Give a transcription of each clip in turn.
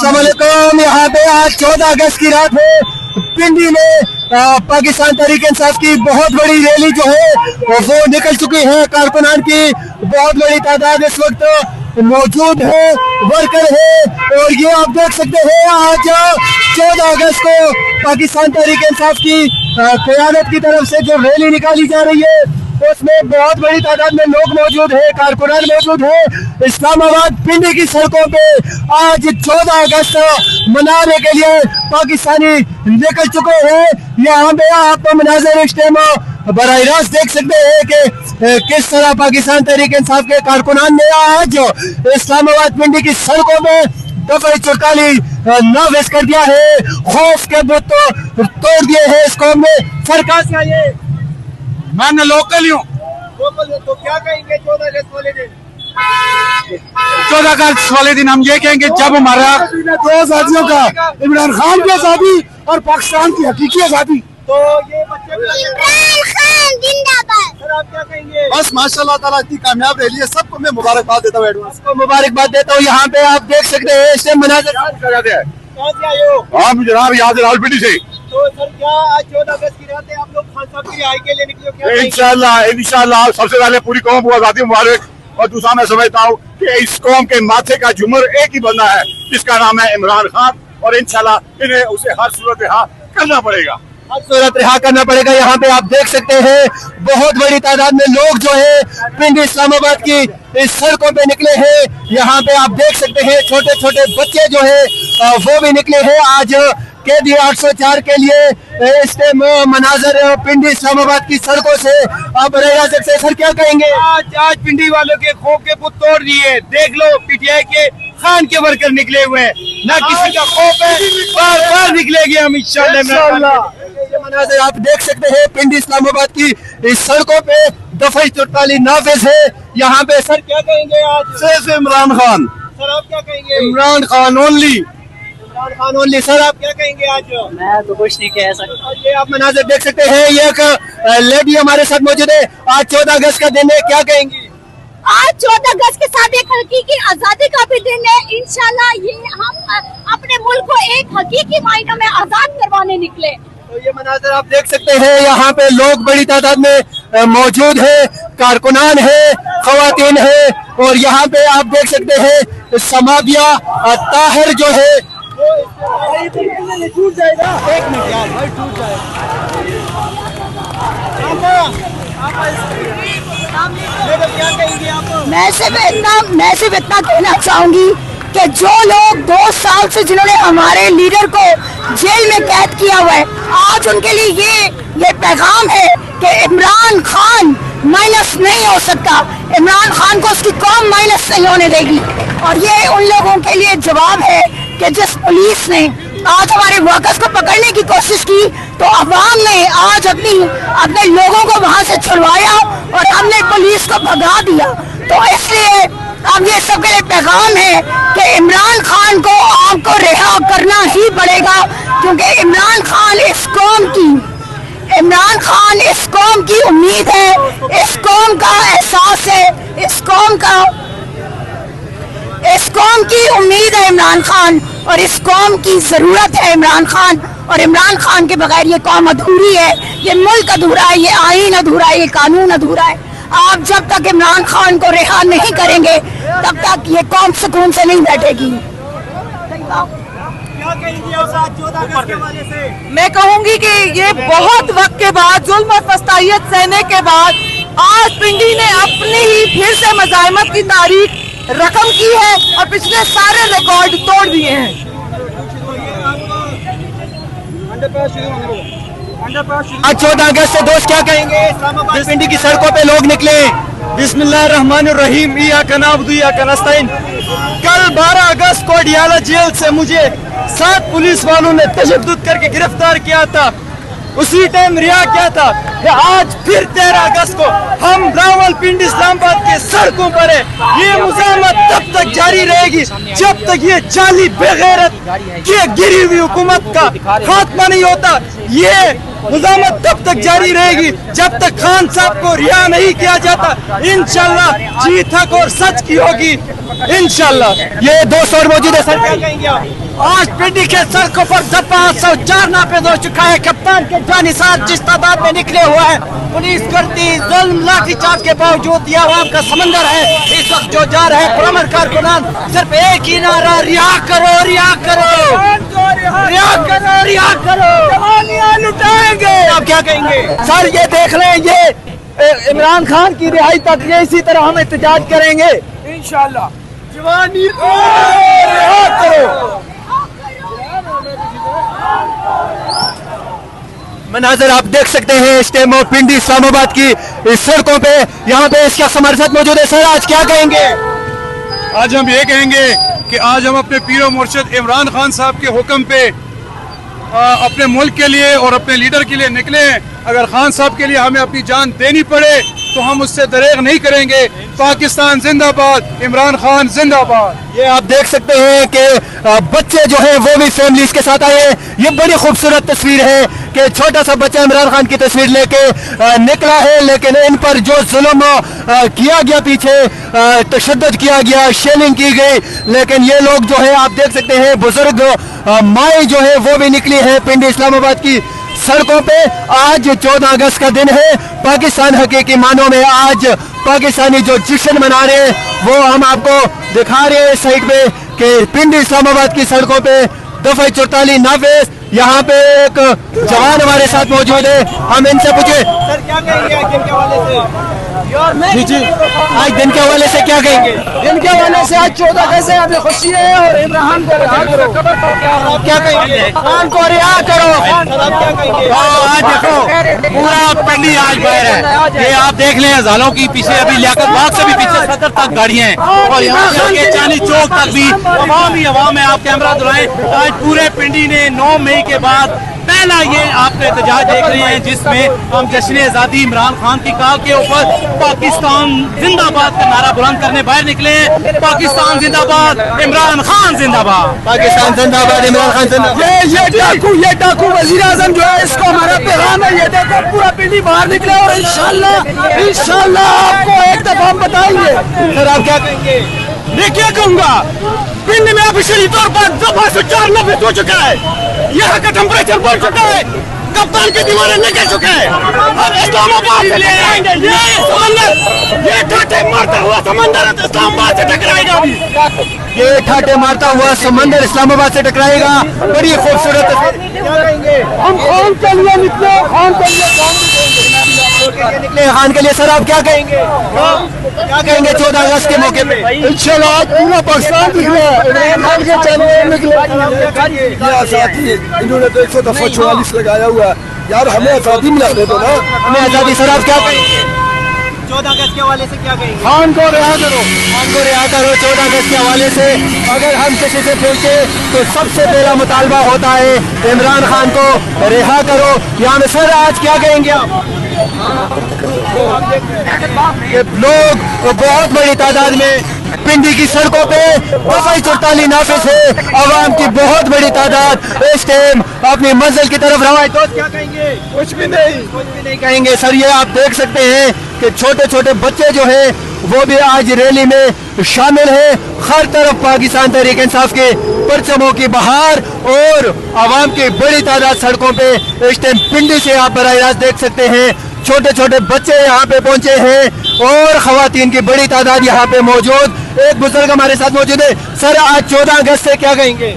अस्सलाम वालेकुम। यहाँ पे आज 14 अगस्त की रात है, पिंडी में पाकिस्तान तहरीक इंसाफ की बहुत बड़ी रैली जो है वो निकल चुकी है। कारकुनान की बहुत बड़ी तादाद इस वक्त मौजूद है, वर्कर है, और ये आप देख सकते हैं आज 14 अगस्त को पाकिस्तान तहरीक इंसाफ की क़यादत की तरफ से जो रैली निकाली जा रही है उसमें बहुत बड़ी तादाद में लोग मौजूद है, कारकुनान मौजूद है। इस्लामाबाद पिंडी की सड़कों पे आज 14 अगस्त मनाने के लिए पाकिस्तानी निकल चुके हैं। यहाँ पे आप मनाज़र इस टाइम बराह रास्त देख सकते हैं कि किस तरह पाकिस्तान तहरीक इंसाफ के कारकुनान ने आज इस्लामाबाद पिंडी की सड़कों में दफा 44 नाफिज कर दिया है, खौफ के बुत तोड़ दिए हैं इस कौम में। सरकार से आइए, मैं लोकल ही हूँ। तो क्या कहेंगे 14 अगस्त वाले दिन? 14 अगस्त वाले दिन हम ये कहेंगे जब हमारा दो आजादियों का, इमरान खान की आजादी और पाकिस्तान की हकीकी आजादी। तो ये बच्चे इमरान खान जिंदाबाद। सर आप क्या कहेंगे? बस माशाल्लाह ताला इतनी कामयाब रैली है, सबको मैं मुबारकबाद देता हूँ, एडवांस आपको मुबारकबाद देता हूँ। यहाँ पे आप देख सकते हैं इस टाइम मनाज़र कहाँ से आए हो? हम जनाब यहाँ से रावलपिंडी से तो सर क्या आज 14 अगस्त की रात है, आप लोग खान साहब की रिहाई के लिए निकले हो? क्या कहेंगे? इंशाल्लाह सबसे पहले पूरी कौम को आजादी मुबारक, और दूसरा मैं समझता हूँ कि इस कौम के माथे का झूमर एक ही बंदा है जिसका नाम है इमरान खान, और इंशाल्लाह इन्हें उसे हर सूरत रिहा करना पड़ेगा, हर सूरत रिहा करना पड़ेगा। यहाँ पे आप देख सकते हैं बहुत बड़ी तादाद में लोग जो है पिंडी इस्लामाबाद की इस सड़कों पे निकले हैं। यहाँ पे आप देख सकते हैं छोटे छोटे बच्चे जो है वो भी निकले हैं आज कैदी 804 के लिए। इस टाइम मनाजर पिंडी इस्लामाबाद की सड़कों से आप रह सकते हैं। सर क्या कहेंगे? आज पिंडी वालों के खौफ के पुत तोड़ दिए। देख लो पीटीआई के खान के वर्कर निकले हुए हैं, ना किसी का खौफ है, बार बार निकलेंगे हम इंशाल्लाह। ये मनाजर आप देख सकते हैं पिंडी इस्लामाबाद की इस सड़कों पे दफा 44 नाफिज है। यहाँ पे सर क्या कहेंगे आज? सिर्फ इमरान खान, सर आप क्या कहेंगे? Imran Khan only. Imran Khan only. Sir आप क्या कहेंगे आज? मैं तो कुछ नहीं कह सकता। और ये आप मनाजर देख सकते हैं, ये एक लेडी हमारे साथ मौजूद है। आज 14 अगस्त का दिन है, क्या कहेंगी? आज 14 अगस्त के साथ एक हकीकी आजादी का भी दिन है। इंशाल्लाह ये हम अपने मुल्क को एक हकीकी मायने में आजाद करवाने निकले। तो ये मनाजर आप देख सकते हैं, यहाँ पे लोग बड़ी तादाद में मौजूद है, कारकुनान है, खवातीन है, और यहाँ पे आप देख सकते हैं समाबिया ताहिर जो है टूट जाएगा, एक मिनट यार भाई, टूट क्या कहेंगे आप? मैं सिर्फ इतना कहना चाहूंगी कि जो लोग 2 साल से जिन्होंने हमारे लीडर को जेल में कैद किया हुआ है, आज उनके लिए ये पैगाम है कि इमरान खान माइनस नहीं हो सकता। इमरान खान को उसकी कौम माइनस नहीं होने देगी। और ये उन लोगों के लिए जवाब है कि जिस पुलिस ने आज हमारे वर्कर्स को पकड़ने की कोशिश की, तो अवाम ने आज अपने लोगों को वहां से छुड़वाया और हमने पुलिस को भगा दिया। तो इसलिए अब ये सबके लिए पैगाम है कि इमरान खान को आपको रिहा करना ही पड़ेगा, क्योंकि इमरान खान इस कौम की उम्मीद है, इस कौम का एहसास है, इस कौम की उम्मीद है इमरान खान, और इस कौम की जरूरत है इमरान खान। और इमरान खान के बगैर ये कौम अधूरी है, ये मुल्क अधूरा है, ये आईन अधूरा है, ये कानून अधूरा है। आप जब तक इमरान खान को रिहा नहीं करेंगे तब तक ये कौम सुकून से नहीं बैठेगी। क्या कहेंगे आज 14 अगस्त के हवाले से? मैं कहूंगी कि ये बहुत वक्त के बाद, जुल्म और फस्तायत सहने के बाद, आज पिंडी ने अपनी ही फिर से मज़ाहमत की तारीख रकम की है और पिछले सारे रिकॉर्ड तोड़ दिए हैं। आज 14 अगस्त से दोस्त क्या कहेंगे? इस्लामाबाद पिंडी की सड़कों पे लोग निकले। बिस्मिल्लाहिर्रहमानिर्रहीम, इय्याका नअबुदु व इय्याका नस्तईन। कल 12 अगस्त को डियाला जेल से मुझे 7 पुलिस वालों ने तशद्दुद करके गिरफ्तार किया था, उसी टाइम रिहा किया था। आज फिर 13 अगस्त को हम रावलपिंडी इस्लामाबाद के सड़कों पर है। ये मुजाहमत तब तक जारी रहेगी जब तक ये जाली बेगैरत की गिरी हुई हुकूमत का खात्मा नहीं होता। ये मुजामत तब तक जारी रहेगी जब तक खान साहब को रिहा नहीं किया जाता। इंशाल्लाह जीत हक और सच की होगी इंशाल्लाह। ये दोस्त और मौजूद है सर, क्या कहेंगे आप? आज पिंडी के सड़कों पर दफा 104 नाफिज हो चुका है। कप्तान के जानिसार जिस तादाद में निकले हुए हैं, पुलिस करती जुल्म लाठीचार्ज के बावजूद यह आवाम का समंदर है इस वक्त जो जा रहा है पुरअमन कारकुनान सिर्फ एक ही नारा, रिहा करो, रिहा करो, रिहा करो, रिहा करो, जवानियां लुटाएंगे। आप क्या कहेंगे? सर ये देख रहे हैं, ये इमरान खान की रिहाई तक ये इसी तरह हम एहतजाज करेंगे इंशाल्लाह। जवानी को रिहा करो। मनाजर आप देख सकते हैं इस टाइम पिंडी इस्लामाबाद की इस सड़कों पे, यहाँ पे इसका हमारे साथ मौजूद है। सर आज क्या कहेंगे? आज हम ये कहेंगे कि आज हम अपने पीरो मुर्शिद इमरान खान साहब के हुक्म पे अपने मुल्क के लिए और अपने लीडर के लिए निकले हैं। अगर खान साहब के लिए हमें अपनी जान देनी पड़े तो हम उससे दरेग नहीं करेंगे। पाकिस्तान जिंदाबाद, इमरान खान जिंदाबाद। ये आप देख सकते हैं कि बच्चे जो हैं वो भी फैमिलीज के साथ आए हैं। ये बड़ी खूबसूरत तस्वीर है कि छोटा सा बच्चा इमरान खान की तस्वीर लेके निकला है, लेकिन इन पर जो जुल्म किया गया, पीछे तशद्दुद किया गया, शेलिंग की गई, लेकिन ये लोग जो है आप देख सकते हैं बुजुर्ग माएँ जो है वो भी निकली है पिंडी इस्लामाबाद की सड़कों पे। आज 14 अगस्त का दिन है। पाकिस्तान हकीकी मानों में आज पाकिस्तानी जो जश्न मना रहे हैं वो हम आपको दिखा रहे हैं साइड पे कि पिंडी इस्लामाबाद की सड़कों पे दफा 44 नाफिज। यहाँ पे एक जवान हमारे साथ मौजूद है, हम इनसे पूछे सर क्या कहेंगे आज दिन के हवाले से? जी जी, आज दिन के हवाले से क्या कहेंगे? दिन के हवाले से आज 14 अगस्त है, हमें खुशी है और इमरान को रिहा करो। आप क्या कहेंगे? खान को रिहा करो। आप क्या कहेंगे? आज देखो पूरा पिंडी आज बाहर है। ये आप देख लें हजारों की पीछे अभी लियाकत बाग से भी पीछे सदर तक गाड़ियां हैं और यहाँ से आगे चांदनी चौक तक भी अवाम ही अवाम है। आप कैमरा दुराएं, आज पूरे पिंडी ने 9 मई के बाद पहला ये आप एहतजाज देख रहे हैं जिसमें हम जश्न आज़ादी इमरान खान की काल के ऊपर पाकिस्तान जिंदाबाद का नारा बुलंद करने बाहर निकले हैं। पाकिस्तान जिंदाबाद, इमरान खान जिंदाबाद, पाकिस्तान जिंदाबाद, इमरान खान जिंदाबाद। ये डाकू वजीर आजम जो है इसको हमारा पैगाम है। ये देखो पूरा पिंडी बाहर निकले और इंशाल्लाह आपको एक दफा हम बताएंगे। सर आप क्या कहेंगे? मैं क्या कहूँगा, पिंड में ऑफिशियली तौर पर दफा से 4 नाफिज हो चुका है। यहाँ का टेम्परेचर बढ़ चुका है, कप्तान की दीवारें निकल चुके हैं। अब इस्लामाबाद से ले आएंगे ये समंदर, ये ठाठे मारता हुआ समंदर इस्लामाबाद से टकराएगा। अभी ये ठाठे मारता हुआ समंदर इस्लामाबाद से टकराएगा। बड़ी खूबसूरत तस्वीर। क्या कहेंगे? हम खान के लिए निकले, खान के लिए निकले खान के लिए। सर आप क्या कहेंगे? क्या कहेंगे 14 अगस्त के मौके पे? इंशाल्लाह आज पूरा पाकिस्तान निकले, इमरान खान के चैनल निकले। इन्होंने तो 100 दफा 44 लगाया हुआ है यार, हमें आजादी मिला दो ना, हमें आजादी। सर आप क्या कहेंगे 14 अगस्त के हवाले से? क्या कहेंगे? खान को रिहा करो, खान को रिहा करो। 14 अगस्त के हवाले से अगर हम किसी से पूछे तो सबसे पहला मुतालबा होता है इमरान खान को रिहा करो। यहाँ में सर आज क्या कहेंगे आप? ये लोग बहुत बड़ी तादाद में पिंडी की सड़कों पे दफा 44 नाफिज है। अवाम की बहुत बड़ी तादाद इस टाइम अपनी मंजिल की तरफ रवायत। दोस्त क्या कहेंगे? कुछ भी नहीं कहेंगे। सर ये आप देख सकते हैं कि छोटे छोटे बच्चे जो हैं वो भी आज रैली में शामिल है। हर तरफ पाकिस्तान तहरीक इंसाफ के परचमों की बहार और आवाम की बड़ी तादाद सड़कों पे इस टाइम पिंडी से आप बराह रास्त देख सकते हैं। छोटे छोटे बच्चे यहाँ पे पहुंचे हैं और खवातीन की बड़ी तादाद यहाँ पे मौजूद। एक बुजुर्ग हमारे साथ मौजूद है। सर आज 14 अगस्त से क्या कहेंगे?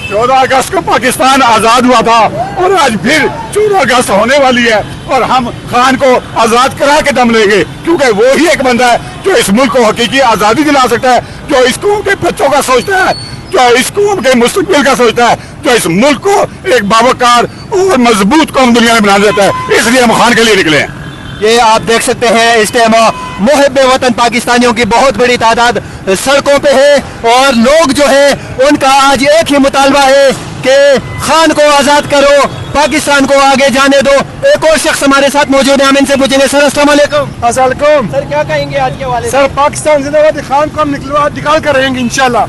14 अगस्त को पाकिस्तान आजाद हुआ था और आज फिर 14 अगस्त होने वाली है और हम खान को आजाद करा के दम लेंगे, क्योंकि वो ही एक बंदा है जो इस मुल्क को हकीकी आजादी दिला सकता है, जो इस कौम के बच्चों का सोचता है, जो इस कौम के मुस्तकबिल का सोचता है, जो इस मुल्क को एक बावकार और मजबूत कौम दुनिया में बना देता है। इसलिए हम खान के लिए निकले हैं। ये आप देख सकते हैं इस टाइम मुहिब्बे वतन पाकिस्तानियों की बहुत बड़ी तादाद सड़कों पे है और लोग जो है उनका आज एक ही मुतालबा है कि खान को आजाद करो, पाकिस्तान को आगे जाने दो। एक और शख्स हमारे साथ मौजूद है, हम इनसे पूछेंगे। सर अस्सलाम वालेकुम। सर क्या कहेंगे आज के हवाले? पाकिस्तान जिंदाबाद, खान को हम निकाल कर रहेंगे इंशाल्लाह।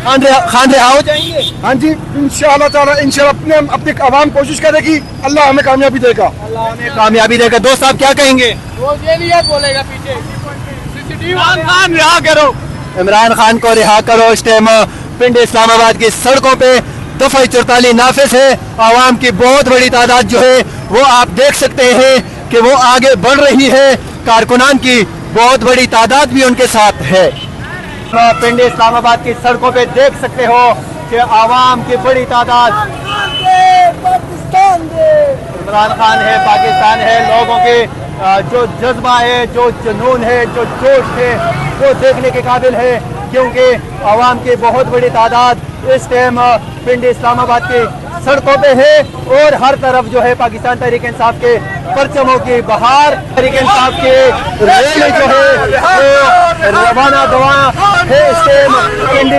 खान रिहा हो जाएंगे? हाँ जी, इंशाअल्लाह ताला इंशाअल्लाह अपनी आवाम कोशिश करेगी, अल्लाह हमें कामयाबी देगा। अल्लाह हमें कामयाबी देगा। दोस्त आप क्या कहेंगे? इमरान खान रिहा करो, इमरान खान को रिहा करो। इस टाइम पिंड इस्लामाबाद की सड़कों पे दफा 44 नाफिज है। आवाम की बहुत बड़ी तादाद जो है वो आप देख सकते हैं कि वो आगे बढ़ रही है। कारकुनान की बहुत बड़ी तादाद भी उनके साथ है। पिंड इस्लामाबाद की सड़कों पे देख सकते हो कि आवाम की बड़ी तादाद। इमरान खान है, पाकिस्तान है। लोगों के जो जज्बा है, जो जुनून है, जो जोश है, वो देखने के काबिल है, क्योंकि आवाम की बहुत बड़ी तादाद इस टाइम पिंड इस्लामाबाद की सड़कों पे है और हर तरफ जो है पाकिस्तान तहरीक इंसाफ के परचमों की बहार, तहरीक इंसाफ के रैली जो है वो रवाना दवा है। इस टाइम पिंड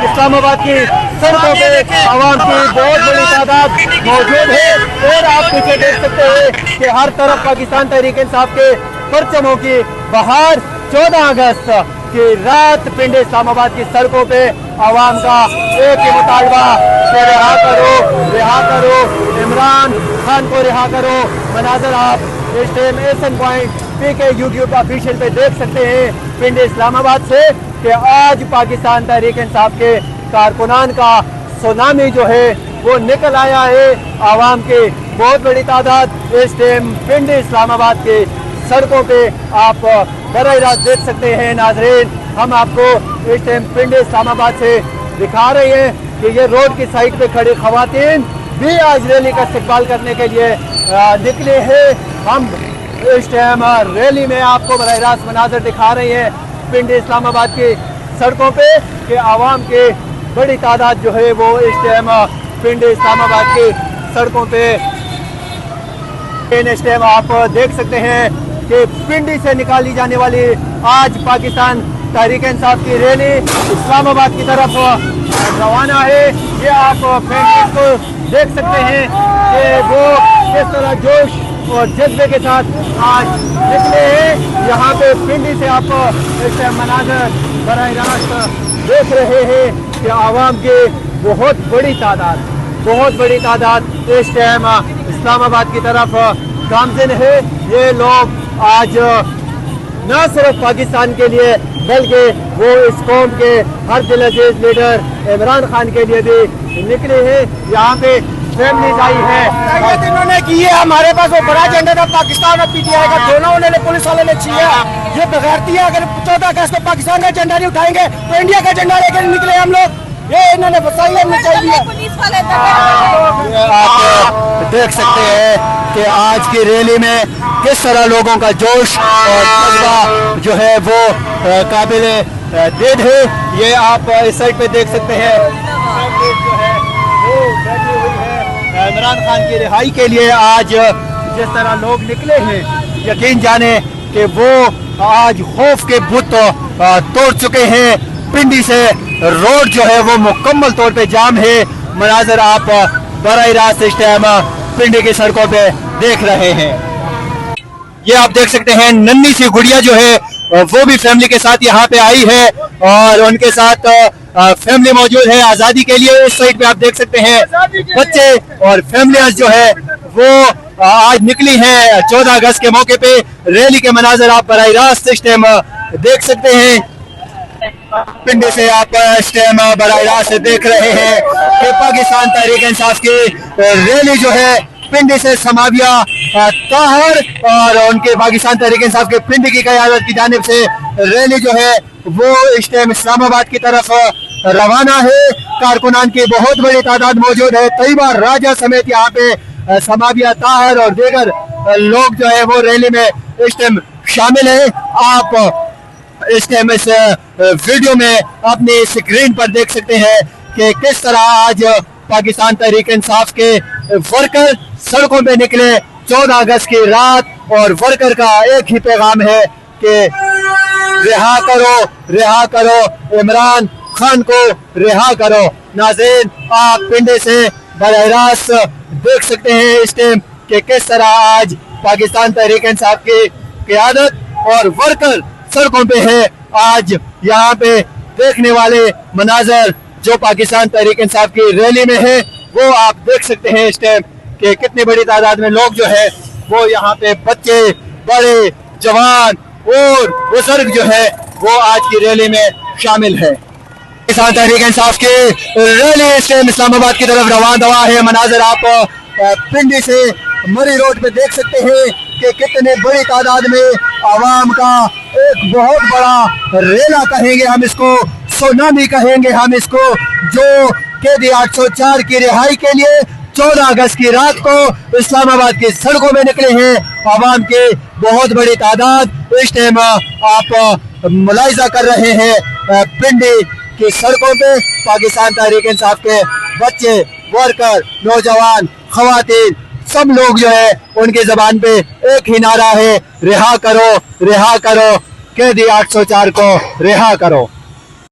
इस्लामाबाद की सड़कों पे आवाम की बहुत बड़ी तादाद मौजूद है और आप पीछे देख सकते हैं कि हर तरफ पाकिस्तान तहरीक इंसाफ के परचमों की बहार। 14 अगस्त की रात पिंड इस्लामाबाद की सड़कों पे आवाम का एक ही मुतालबा कि रिहा करो इमरान खान को रिहा करो। मनाजर आप इस टाइम एसन पॉइंट PK यूट्यूब ऑफिशियल पे देख सकते हैं पिंड इस्लामाबाद से कि आज पाकिस्तान तहरीक इंसाफ के कारकुनान का सुनामी जो है वो निकल आया है। आवाम की बहुत बड़ी तादाद इस टाइम पिंड इस्लामाबाद के सड़कों पे आप बराह रास्त देख सकते हैं। नाजरीन, हम आपको इस टाइम पिंड इस्लामाबाद से दिखा रहे हैं कि ये रोड की साइड पे खड़ी खवातीन भी आज रैली का इस्तकबाल करने के लिए निकले हैं। हम इस टाइम रैली में आपको बराह रास्त मनाजर दिखा रहे हैं पिंड इस्लामाबाद की सड़कों पे कि आवाम की बड़ी तादाद जो है वो इस टाइम पिंड इस्लामाबाद की सड़कों पे। इस टाइम आप देख सकते हैं कि पिंडी से निकाली जाने वाली आज पाकिस्तान तहरीक इंसाफ की रैली इस्लामाबाद की तरफ रवाना है। ये आप फैमिली को देख सकते हैं कि वो किस तरह जोश और जज्बे के साथ आज निकले हैं। यहाँ पे पिंडी से आप इस मनाजर बराह रास्त देख रहे हैं कि आवाम की बहुत बड़ी तादाद इस टाइम इस्लामाबाद की तरफ गामज़िन है। ये लोग आज न सिर्फ पाकिस्तान के लिए बल्कि वो इस कौम के हर दिल अजीज लीडर इमरान खान के लिए भी निकले हैं। यहाँ पे फैमिलीज आई है जिन्होंने की है। हमारे पास वो बड़ा झंडा था पाकिस्तान और PTI का, दोनों उन्होंने पुलिस वाले ने छीया। ये बगैरती है। अगर 14 अगस्त को पाकिस्तान का झंडा नहीं उठाएंगे तो इंडिया का झंडा लेकर निकले हम लोग। ये इन्होंने बताइए आप देख सकते हैं कि आज की रैली में किस तरह लोगों का जोश और जज्बा जो है वो काबिल देद है। ये आप इस साइड पे देख सकते हैं जो है वो बैठी हुई है इमरान खान की रिहाई के लिए। आज जिस तरह लोग निकले हैं, यकीन जाने कि वो आज खौफ के बुत तोड़ चुके हैं। पिंडी से रोड जो है वो मुकम्मल तौर पे जाम है। मनाजर आप बराह रास्त इस टाइम पिंडी की सड़कों पे देख रहे हैं। ये आप देख सकते हैं नन्ही सी गुड़िया जो है वो भी फैमिली के साथ यहाँ पे आई है और उनके साथ फैमिली मौजूद है आज़ादी के लिए। इस साइड पे आप देख सकते हैं बच्चे और फैमिलियां जो है वो आज निकली हैं 14 अगस्त के मौके पे। रैली के मनाजर आप बराह रास्त इस टाइम देख सकते हैं। पिंडी से आप इस टाइम बराह रास्त देख रहे हैं कि पाकिस्तान तहरीक इंसाफ की रैली जो है पिंडी से समाविया ताहर और उनके पाकिस्तान तहरीक इंसाफ के पिंडी की क़यादत की जानिब से रैली जो है वो इस टाइम इस्लामाबाद की तरफ रवाना है। कारकुनान की बहुत बड़ी तादाद मौजूद है। तैयबा राजा समेत यहाँ पे समाविया ताहर और दीगर लोग जो है वो रैली में इस टाइम शामिल है। आप इस टाइम इस वीडियो में अपनी स्क्रीन पर देख सकते हैं कि किस तरह आज पाकिस्तान तहरीक इंसाफ के वर्कर सड़कों पे निकले 14 अगस्त की रात और वर्कर का एक ही पैगाम है कि रिहा करो इमरान खान को रिहा करो। नाज़रीन, आप पिंडी से बराह रास्त देख सकते हैं इस टाइम कि किस तरह आज पाकिस्तान तहरीक इंसाफ की क़यादत और वर्कर सड़कों पे है। आज यहाँ पे देखने वाले मनाजर जो पाकिस्तान तहरीक इंसाफ की रैली में है, वो आप देख सकते हैं इस टाइम कि कितनी बड़ी तादाद में लोग जो है वो यहाँ पे बच्चे, बड़े, जवान और बुजुर्ग जो है वो आज की रैली में शामिल है। पाकिस्तान तहरीक इंसाफ की रैली इस टाइम इस्लामाबाद की तरफ रवाना दवा है। मनाजर आप पिंडी से मरी रोड पे देख सकते हैं कि कितने बड़ी तादाद में आवाम का एक बहुत बड़ा रेला कहेंगे हम इसको, सुनामी कहेंगे हम इसको, जो कैदी 804 की रिहाई के लिए 14 अगस्त की रात को इस्लामाबाद की सड़कों में निकले हैं। आवाम के बहुत बड़ी तादाद इस टाइम आप मुलाहिजा कर रहे हैं पिंडी की सड़कों पे। पाकिस्तान तहरीक इंसाफ के बच्चे, वर्कर, नौजवान, खवातीन, सब लोग जो है उनकी जबान पे एक ही नारा है, रिहा करो, रिहा करो, कैदी 804 को रिहा करो।